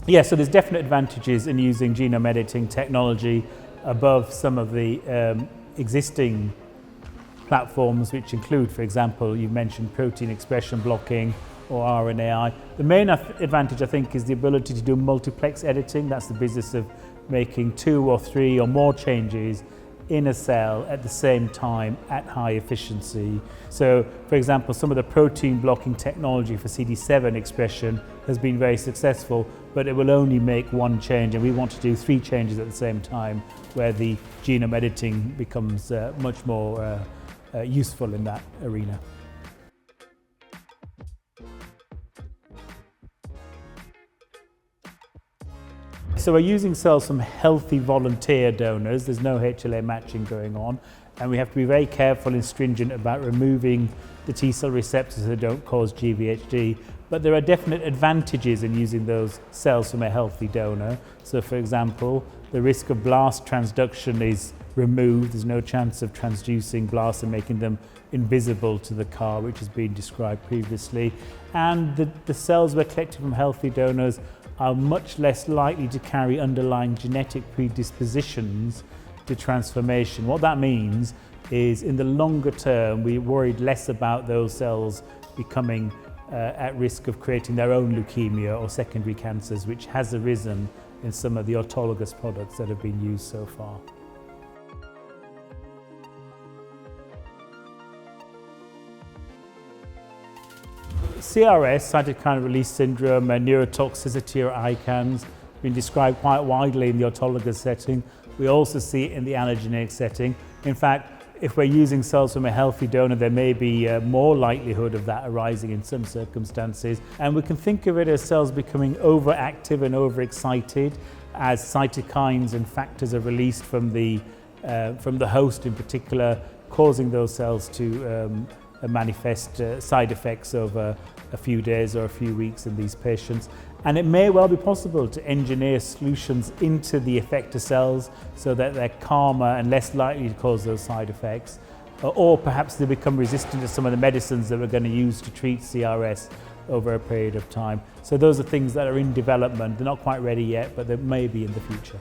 Yeah, so there's definite advantages in using genome editing technology above some of the existing platforms, which include, for example, you mentioned protein expression blocking or RNAi. The main advantage, I think, is the ability to do multiplex editing. That's the business of making 2 or 3 or more changes in a cell at the same time at high efficiency. So, for example, some of the protein blocking technology for CD7 expression has been very successful, but it will only make 1 change, and we want to do 3 changes at the same time, where the genome editing becomes much more useful in that arena. So we're using cells from healthy volunteer donors. There's no HLA matching going on, and we have to be very careful and stringent about removing the T-cell receptors that don't cause GvHD. But there are definite advantages in using those cells from a healthy donor. So, for example, the risk of blast transduction is removed. There's no chance of transducing blasts and making them invisible to the CAR, which has been described previously. And the cells we're collecting from healthy donors are much less likely to carry underlying genetic predispositions to transformation. What that means is, in the longer term, we're worried less about those cells becoming at risk of creating their own leukemia or secondary cancers, which has arisen in some of the autologous products that have been used so far. CRS, cytokine release syndrome, and neurotoxicity or ICANS, have been described quite widely in the autologous setting. We also see it in the allogeneic setting. In fact, if we're using cells from a healthy donor, there may be more likelihood of that arising in some circumstances. And we can think of it as cells becoming overactive and overexcited as cytokines and factors are released from the host in particular, causing those cells to manifest side effects over a few days or a few weeks in these patients. And it may well be possible to engineer solutions into the effector cells so that they're calmer and less likely to cause those side effects, or perhaps they become resistant to some of the medicines that we're going to use to treat CRS over a period of time. So those are things that are in development. They're not quite ready yet, but they may be in the future.